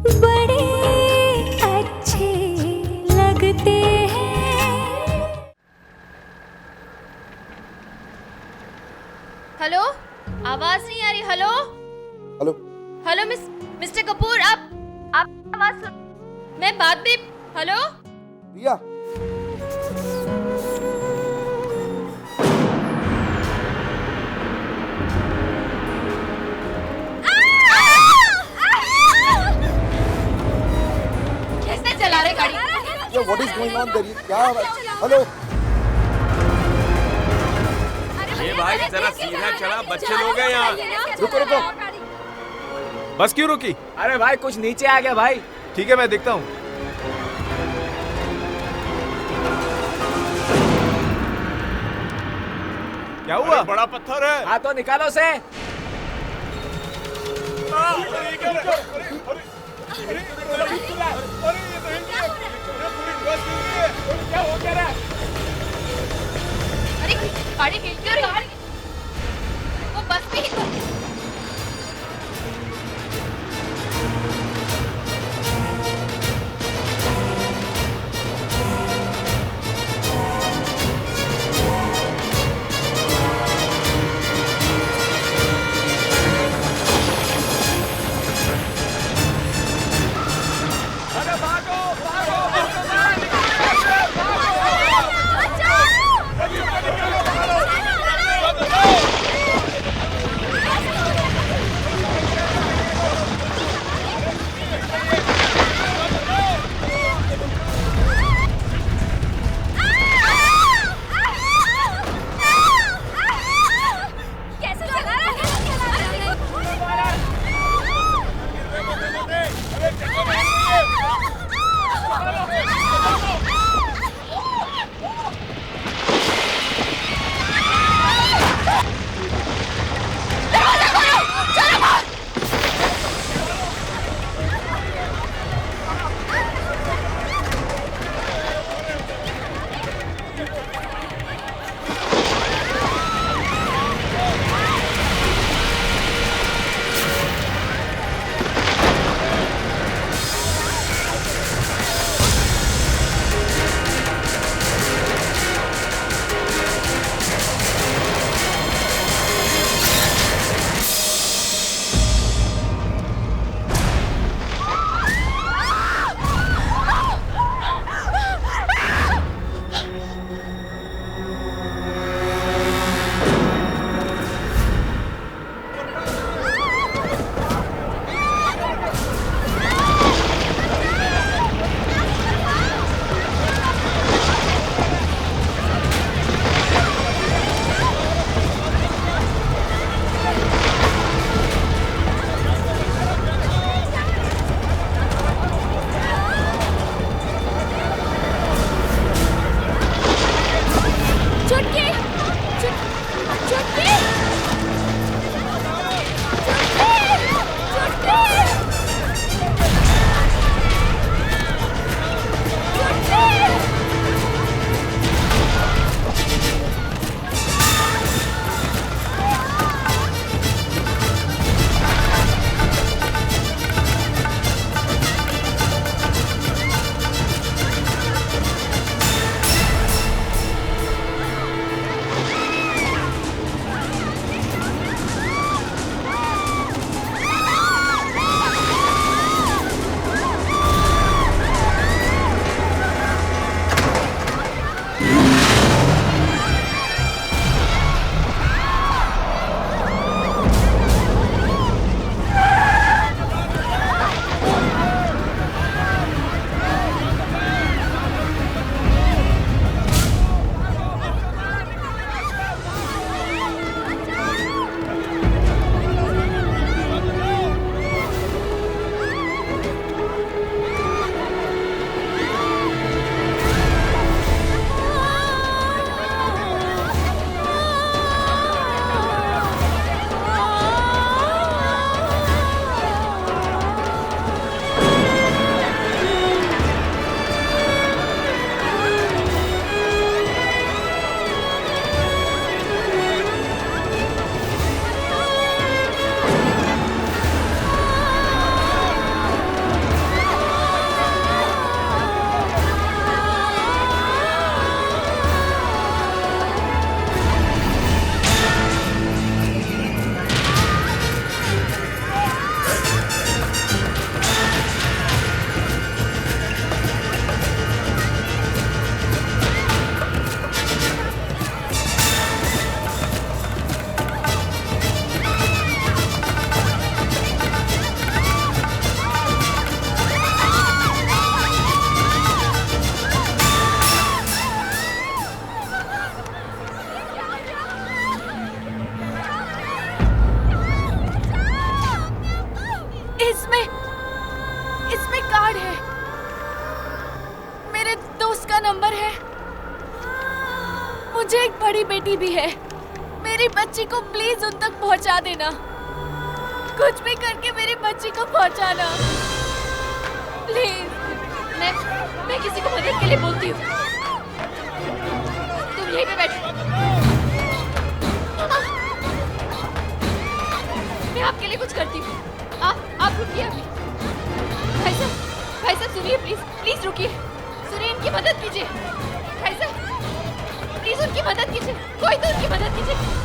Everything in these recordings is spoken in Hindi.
बड़े अच्छे लगते हैं। हेलो, आवाज नहीं आ रही। Hello hello hello mister Kapoor, आप आवाज सुन। मैं बात भी। हेलो रिया, कैसे चला रहे गाड़ी? ये what is going on their? क्या? हेलो ये भाई जरा सीधा चला, बच्चे लोग हैं यहाँ। रुको रुको, बस क्यों रुकी? अरे भाई कुछ नीचे आ गया भाई। ठीक है, मैं देखता हूँ। क्या हुआ? बड़ा पत्थर है। हाँ तो निकालो से। क्या हो गया रे? अरे गाड़ी हिल क्यों रही? वो बस भी हिल। नंबर है। मुझे एक बड़ी बेटी भी है। मेरी बच्ची को प्लीज उन तक पहुंचा देना। कुछ भी करके मेरी बच्ची को पहुंचाना प्लीज। मैं किसी को मदद के लिए बोलती हूँ। तुम यहीं पे बैठो। मैं आपके लिए कुछ करती हूँ। आप रुकिए अभी। भाई साहब सुनिए, प्लीज रुकिए। सुनिए, इनकी मदद कीजिए। भाई साहब प्लीज उनकी मदद कीजिए। कोई तो उनकी मदद कीजिए।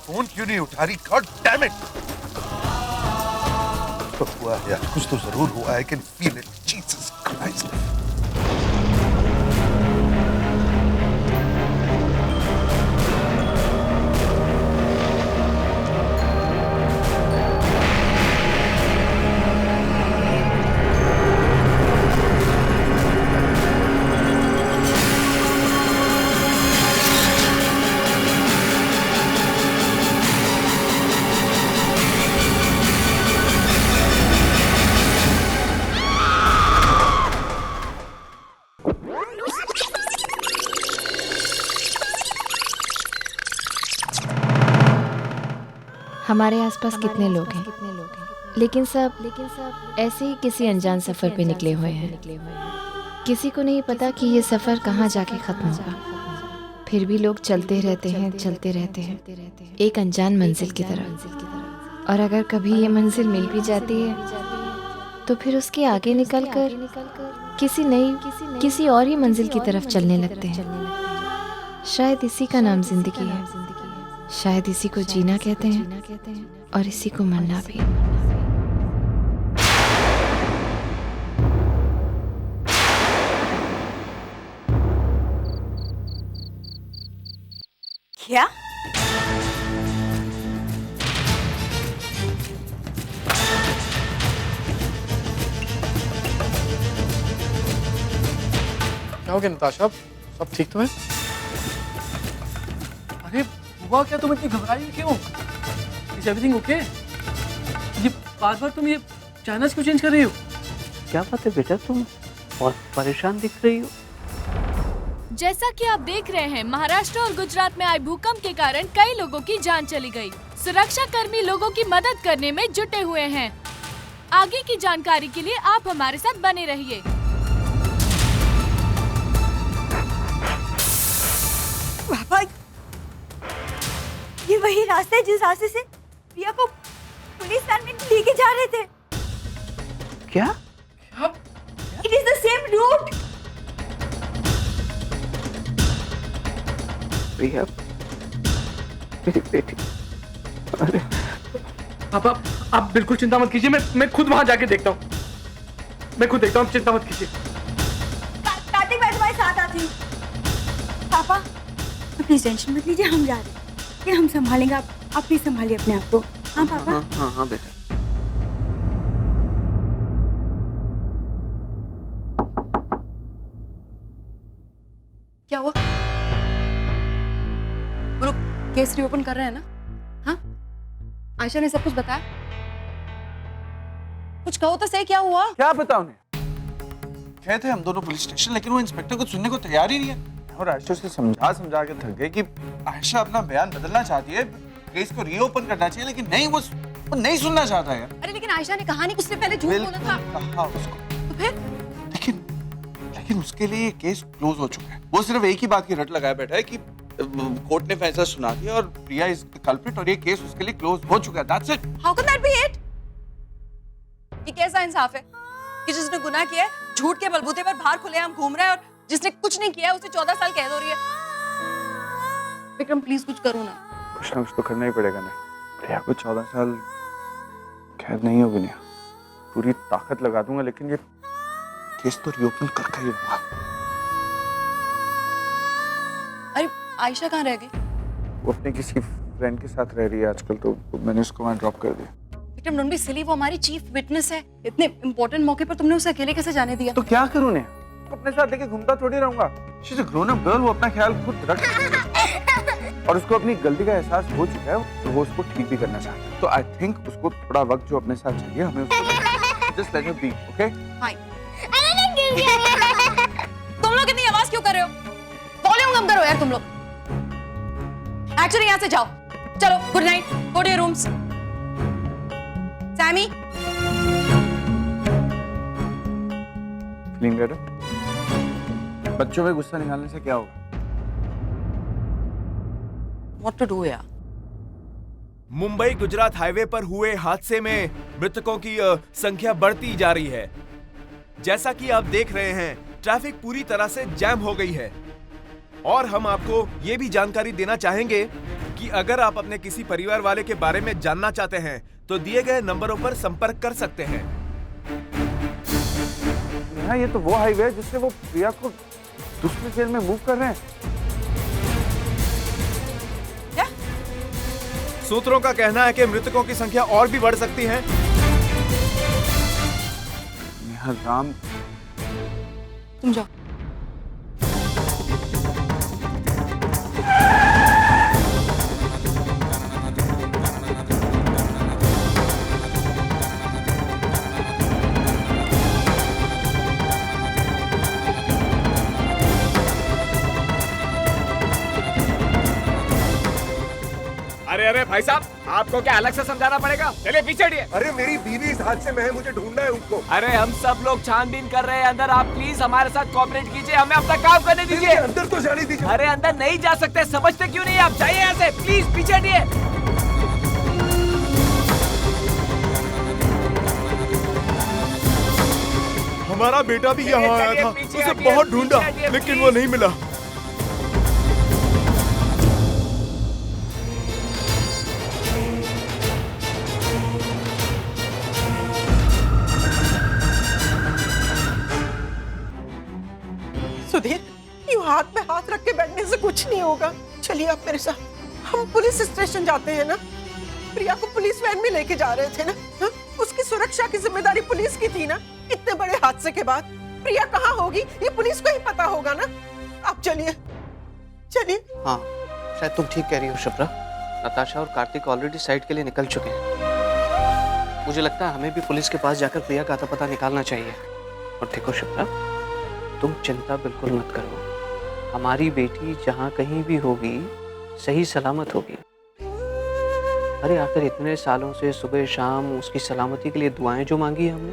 फोन क्यों नहीं उठा रही? God damn it! तो हुआ है, कुछ तो जरूर हुआ। I can feel it. Jesus Christ! हमारे आसपास कितने लोग हैं, लेकिन सब ऐसे ही किसी अनजान सफर पे निकले हुए हैं। किसी को नहीं पता कि ये सफर कहाँ जाके खत्म होगा। फिर भी लोग चलते रहते हैं एक अनजान मंजिल की तरफ। और अगर कभी ये मंजिल मिल भी जाती है तो फिर उसके आगे निकलकर किसी और ही मंजिल की तरफ चलने लगते हैं। शायद इसी का नाम जिंदगी है। शायद इसी को जीना कहते हैं और इसी को मरना भी। क्या? क्या हो गया नताशा? सब ठीक तो है? अरे हुआ क्या? तुम इतनी घबराई क्यों? Is everything okay? ये बार तुम ये चैनल्स क्यों चेंज कर रही हो? क्या बात है बेटा, तुम बहुत परेशान दिख रही हो। जैसा कि आप देख रहे हैं, महाराष्ट्र और गुजरात में आए भूकंप के कारण कई लोगों की जान चली गई। सुरक्षा कर्मी लोगों की मदद करने में जुटे हुए हैं। आगे की जानकारी के लिए आप हमारे साथ बने रहिए। पापा, ये वही रास्ता है जिस रास्ते से प्रिया को पुलिस वैन में लेके जा रहे थे। क्या? It is the same route. Priya, मेरी बेटी। अरे पापा, आप बिल्कुल चिंता मत कीजिए। मैं खुद वहां जाके देखता हूँ। आप चिंता मत कीजिए। कार्तिक, मैं तुम्हारे साथ आती हूँ। पापा, प्लीज टेंशन मत लीजिए, हम जा रहे हैं। ये हम संभालेंगे। आप प्लीज संभालिए अपने आप को। हाँ पापा? हाँ बेटा। क्या हुआ? वो लोग केस रीओपन कर रहे हैं ना? हाँ, आयशा ने सब कुछ बताया। कुछ कहो तो सही, क्या हुआ? क्या बताऊं? गए थे हम दोनों पुलिस स्टेशन, लेकिन वो इंस्पेक्टर कुछ सुनने को तैयार ही नहीं है। और आयशा से समझा के थक गए कि आयशा अपना बयान बदलना चाहती है, केस को रीओपन करना चाहिए, लेकिन नहीं, वो नहीं सुनना चाहता है। अरे लेकिन आयशा ने कहा नहीं, उसने पहले झूठ बोला था। कहा उसको, तो फिर लेकिन उसके लिए ये केस क्लोज हो चुका है। वो सिर्फ एक ही बात की रट लगाए बैठा है कि कोर्ट ने फैसला सुना दिया और प्रिया इज द कल्प्रिट और ये केस उसके लिए क्लोज हो चुका है। That's it. How can that B it? ये कैसा इंसाफ है कि जिसने गुनाह किया है, झूठ के बलबूते पर बाहर खुलेआम घूम रहा है, और जिसने कुछ नहीं किया है उसे 14 साल कैद हो रही है। विक्रम प्लीज कुछ करो ना। कुछ ना कुछ तो करना ही पड़ेगा ना। प्रिया को 14 साल कैद नहीं होगी ना, पूरी ताकत लगा दूंगा, लेकिन ये केस तो रीओपन करके ही होगा। अरे आयशा कहाँ रह गई? वो अपने किसी फ्रेंड के साथ रह रही है आजकल, तो मैंने उसको वहां ड्रॉप कर दिया। विक्रम डोंट बी सिली, वो हमारी चीफ विटनेस है। इतने इंपॉर्टेंट मौके पर तुमने उसे अकेले कैसे जाने दिया? तो क्या करूं ने? अपने साथ लेके घूमता थोड़ी रहूंगा। She is a grown up girl, वो अपना ख्याल खुद रख और उसको अपनी गलती का एहसास हो चुका है, तो वो उसको ठीक भी करना चाहता है। तो आई थिंक उसको थोड़ा वक्त जो अपने साथ चाहिए, हमें उसको just let her be, okay? Hi तुम लोग इतनी आवाज क्यों कर रहे हो? वॉल्यूम कम करो यार तुम लोग। एक्चुअली यहाँ से जाओ, चलो good night, go to your rooms. Sammy feeling better? बच्चों में गुस्सा निकालने से क्या होगा? व्हाट टू डू यार? मुंबई गुजरात हाईवे पर हुए हादसे में मृतकों की संख्या बढ़ती जा रही है। जैसा कि आप देख रहे हैं, ट्रैफिक पूरी तरह से जैम हो गई है। और हम आपको ये भी जानकारी देना चाहेंगे कि अगर आप अपने किसी परिवार वाले के बारे में जानना चाहते हैं तो दिए गए नंबरों पर संपर्क कर सकते हैं। हाँ, ये तो वो हाईवे है जिससे वो प्रिया को दूसरे जेल में मूव कर रहे हैं। क्या? सूत्रों का कहना है कि मृतकों की संख्या और भी बढ़ सकती है। राम, तुम जाओ। अरे भाई साहब, आपको क्या अलग से समझाना पड़ेगा? चलिए पीछे हटिए। अरे मेरी बीवी इस हादसे में है, मुझे ढूंढना है उनको। अरे हम सब लोग छानबीन कर रहे हैं अंदर, आप प्लीज हमारे साथ कोऑपरेट कीजिए, हमें अपना काम करने दीजिए। अंदर तो जाने दीजिए। अरे अंदर नहीं जा सकते, समझते क्यों नहीं? आप जाइए यहाँ से, प्लीज पीछे हटिए। हमारा बेटा भी यहाँ आया था, उसे बहुत ढूंढा लेकिन वो नहीं मिला। सुधीर, यूं हाथ पे हाथ रख के बैठने से कुछ नहीं होगा। चलिए आप मेरे साथ, हम पुलिस स्टेशन जाते हैं ना। प्रिया को पुलिस वैन में लेके जा रहे थे ना। हा? उसकी सुरक्षा की जिम्मेदारी पुलिस की थी ना। इतने बड़े हादसे के बाद प्रिया कहाँ होगी ये पुलिस को ही पता होगा ना। आप चलिए चलिए। हाँ, शायद तुम ठीक कह रही हो शिप्रा। नताशा और कार्तिक ऑलरेडी साइट के लिए निकल चुके हैं। मुझे लगता है हमें भी पुलिस के पास जाकर प्रिया का आता पता निकालना चाहिए। और देखो शिप्रा, तुम चिंता बिल्कुल मत करो। हमारी बेटी जहाँ कहीं भी होगी सही सलामत होगी। अरे आखिर इतने सालों से सुबह शाम उसकी सलामती के लिए दुआएं जो मांगी है हमने,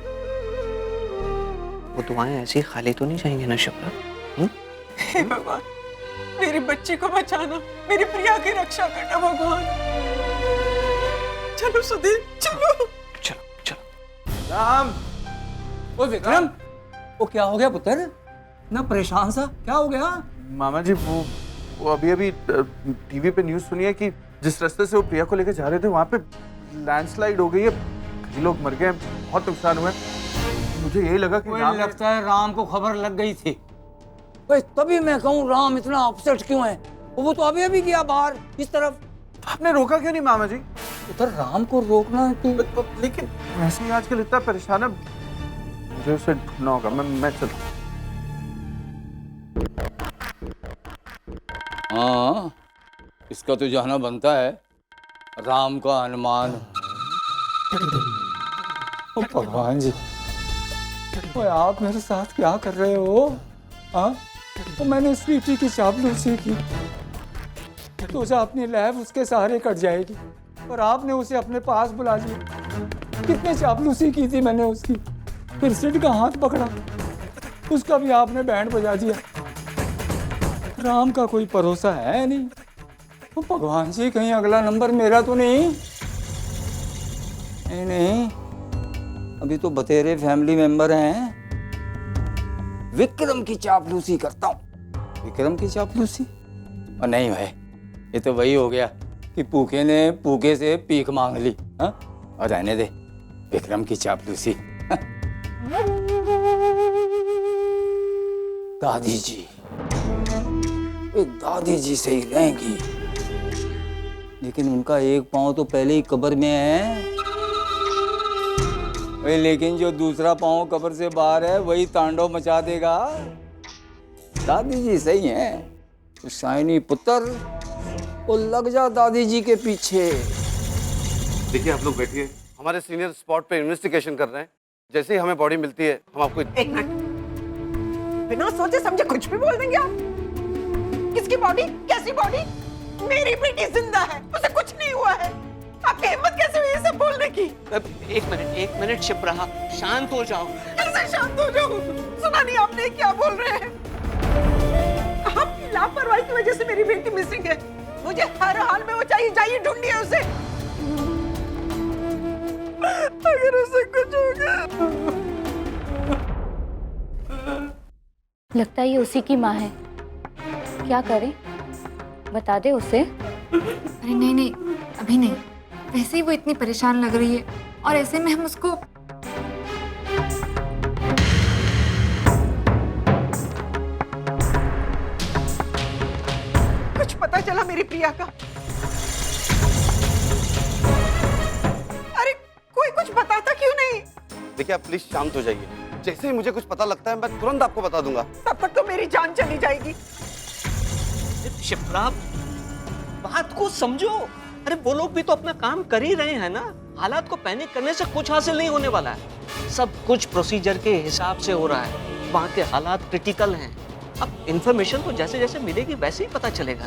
वो दुआएं ऐसी खाली तो नहीं जाएंगी ना शिप्रा? हे भगवान, मेरी बच्ची को बचाना, मेरी प्रिया की रक्षा करना भगवान। चलो सुधीर, चलो चलो चलो। राम, ओ विक्रम, वो क्या हो गया पुत्र? ना परेशान सा, क्या हो गया? मामा जी, वो अभी टीवी पे न्यूज़ सुनी है कि जिस रास्ते से वो प्रिया को लेकर जा रहे थे वहाँ पे लैंडस्लाइड हो गई है, कई लोग मर गए, बहुत नुकसान हुआ है। मुझे यही लगा कि मुझे लगता है राम को खबर लग गई थी। तभी मैं कहूँ राम इतना अपसेट क्यों है? वो तो अभी गया बाहर इस तरफ। आपने रोका क्यों नहीं मामा जी? उधर राम को रोकना है कि... लेकिन वैसे ही आजकल इतना परेशान है, मुझे उसे ढूंढना होगा। मैं चलता। हाँ, इसका तो जाना बनता है। राम का अनुमान। भगवान जी, ओए आप मेरे साथ क्या कर रहे हो? हाँ, तो मैंने स्वीटी की चापलूसी की तो जो अपनी लैब उसके सहारे कट जाएगी और आपने उसे अपने पास बुला लिया। कितने चापलूसी की थी मैंने उसकी, फिर सिड का हाथ पकड़ा, उसका भी आपने बैंड बजा दिया। राम का कोई भरोसा है नहीं। तो भगवान जी कहीं अगला नंबर मेरा तो नहीं? नहीं, अभी तो बतेरे फैमिली मेंबर हैं। विक्रम की चापलूसी करता हूँ। विक्रम की चापलूसी? और नहीं भाई, ये तो वही हो गया कि भूखे ने भूखे से भीख मांग ली। हाँ, और रहने दे विक्रम की चापलूसी। दादी जी, दादी जी सही रहेंगी, लेकिन उनका एक पाँव तो पहले ही कब्र में है। लेकिन जो दूसरा पाँव कब्र से बाहर है वही तांडव मचा देगा। दादी जी सही हैं, तो शाइनी पुत्र वो लग जा दादी जी के पीछे। देखिए आप लोग बैठिए, हमारे सीनियर स्पॉट पे इन्वेस्टिगेशन कर रहे हैं। जैसे ही हमें बॉडी मिलती है हम आपको। एक मिनट, बिना सोचे समझे कुछ भी बोल देंगे आप। किसकी बॉडी? कैसी बॉडी? मेरी बेटी जिंदा है, उसे कुछ नहीं हुआ है। आपकी हिम्मत कैसे हुई ये सब बोलने की? एक मिनट चुप रहा, शांत हो जाओ। कैसे शांत हो जाऊं? सुना नहीं आपने क्या बोल रहे हैं? आपकी लापरवाही की वजह से मेरी बेटी मिसिंग है। मुझे हर हाल में वो चाहिए, जाइए ढूंढिए उसे। अगर उसे कुछ हो गया। लगता है ये उसी की माँ है। क्या करें? बता दे उसे। अरे नहीं नहीं, अभी नहीं। वैसे ही वो इतनी परेशान लग रही है और ऐसे में हम उसको। कुछ पता चला मेरी प्रिया का? अरे कोई कुछ बताता क्यों नहीं? देखिए आप प्लीज शांत हो जाइए। जैसे ही मुझे कुछ पता लगता है मैं तुरंत आपको बता दूंगा। तब तक तो मेरी जान चली जाएगी। शिप्रा, बात को समझो। अरे वो लोग भी तो अपना काम कर ही रहे हैं ना। हालात को पैनिक करने से कुछ हासिल नहीं होने वाला है। सब कुछ प्रोसीजर के हिसाब से हो रहा है। वहाँ के हालात क्रिटिकल हैं। अब इंफॉर्मेशन तो जैसे जैसे मिलेगी वैसे ही पता चलेगा।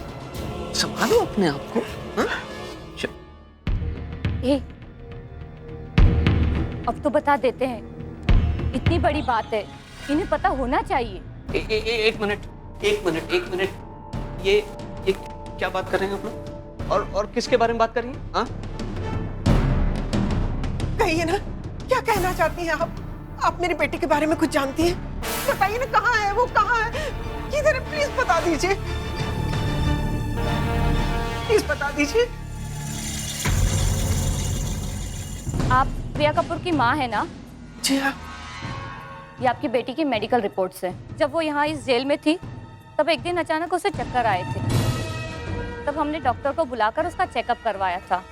संभालो अपने आप को। अब तो बता देते हैं, इतनी बड़ी बात है, इन्हें पता होना चाहिए। एक मिनट। ये क्या बात कर रहे हैं आप लोग? और किसके बारे में बात कर रही हैं? हाँ? कहिए ना, क्या कहना चाहती हैं आप? आप मेरी बेटी के बारे में कुछ जानती हैं? बताइए ना, कहाँ है वो, कहाँ है? किधर है? प्लीज बता दीजिए, प्लीज बता दीजिए। आप प्रिया कपूर की माँ है ना? जी हाँ। ये आपकी बेटी की मेडिकल रिपोर्ट्स है। जब वो यहाँ इस जेल में थी तब एक दिन अचानक उसे चक्कर आए थे। तब हमने डॉक्टर को बुलाकर उसका चेकअप करवाया था।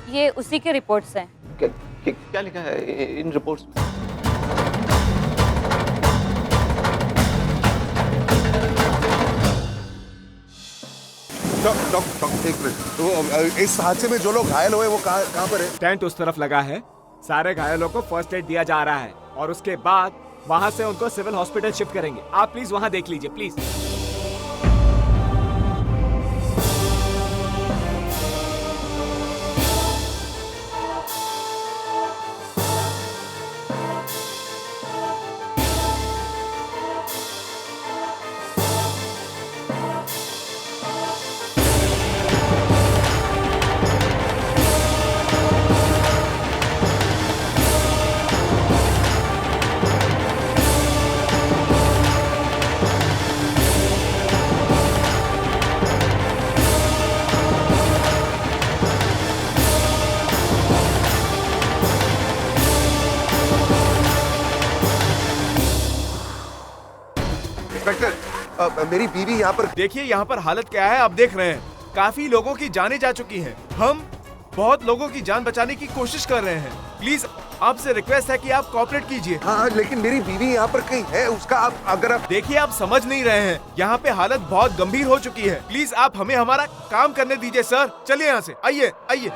ये उसी की रिपोर्ट्स हैं। क्या लिखा है इन रिपोर्ट्स में? एक मिनट, तो इस हादसे में जो लोग घायल हुए वो कहाँ पर है? टेंट उस तरफ लगा है। सारे घायलों को फर्स्ट एड दिया जा रहा है और उसके बाद वहाँ से उनको सिविल हॉस्पिटल शिफ्ट करेंगे। आप प्लीज वहाँ देख लीजिए प्लीज। मेरी बीवी यहाँ पर। देखिए यहाँ पर हालत क्या है, आप देख रहे हैं। काफी लोगों की जानें जा चुकी हैं। हम बहुत लोगों की जान बचाने की कोशिश कर रहे हैं। प्लीज आपसे रिक्वेस्ट है कि आप कोऑपरेट कीजिए। हाँ, लेकिन मेरी बीवी यहाँ पर कहीं है, उसका अगर आप देखिए, आप समझ नहीं रहे हैं। यहाँ पे हालत बहुत गंभीर हो चुकी है। प्लीज आप हमें हमारा काम करने दीजिए सर। चलिए यहाँ से, आइए आइए।